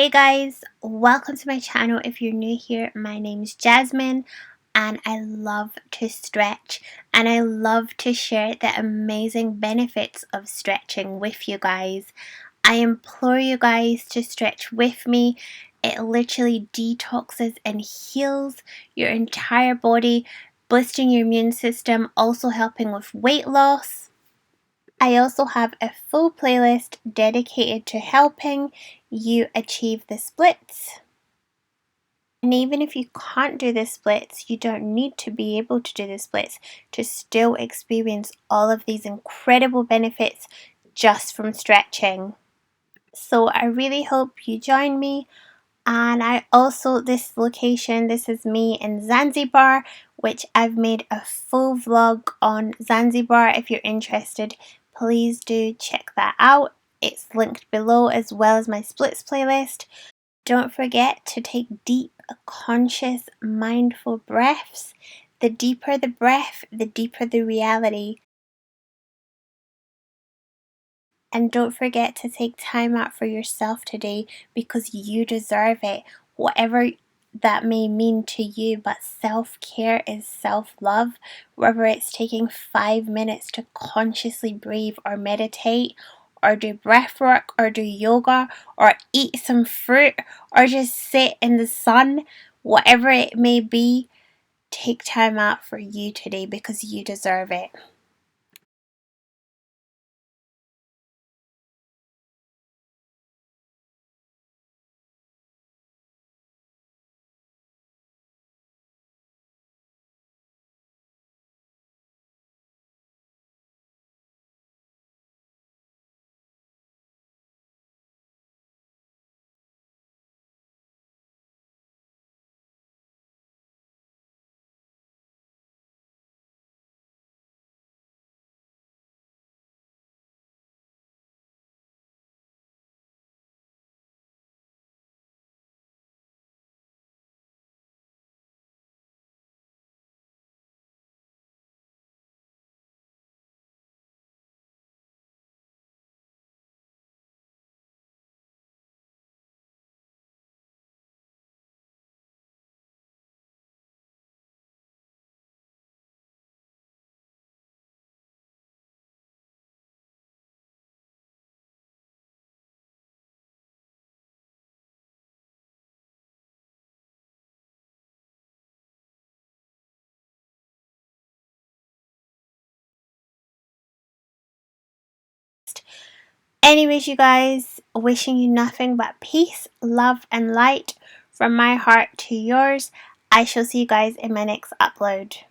Hey guys, welcome to my channel. If you're new here, my name is Jasmine and I love to stretch and I love to share the amazing benefits of stretching with you guys. I implore you guys to stretch with me. It literally detoxes and heals your entire body, boosting your immune system, also helping with weight loss. I also have a full playlist dedicated to helping you achieve the splits. And even if you can't do the splits, you don't need to be able to do the splits to still experience all of these incredible benefits just from stretching. So I really hope you join me. And this location, this is me in Zanzibar, which I've made a full vlog on Zanzibar. If you're interested, please do check that out. It's linked below as well as my splits playlist. Don't forget to take deep, conscious, mindful breaths. The deeper the breath, the deeper the reality. And don't forget to take time out for yourself today because you deserve it. Whatever that may mean to you, but self-care is self-love. Whether it's taking 5 minutes to consciously breathe or meditate, or do breath work, or do yoga, or eat some fruit, or just sit in the sun, whatever it may be, take time out for you today because you deserve it. Anyways, you guys, wishing you nothing but peace, love, and light from my heart to yours. I shall see you guys in my next upload.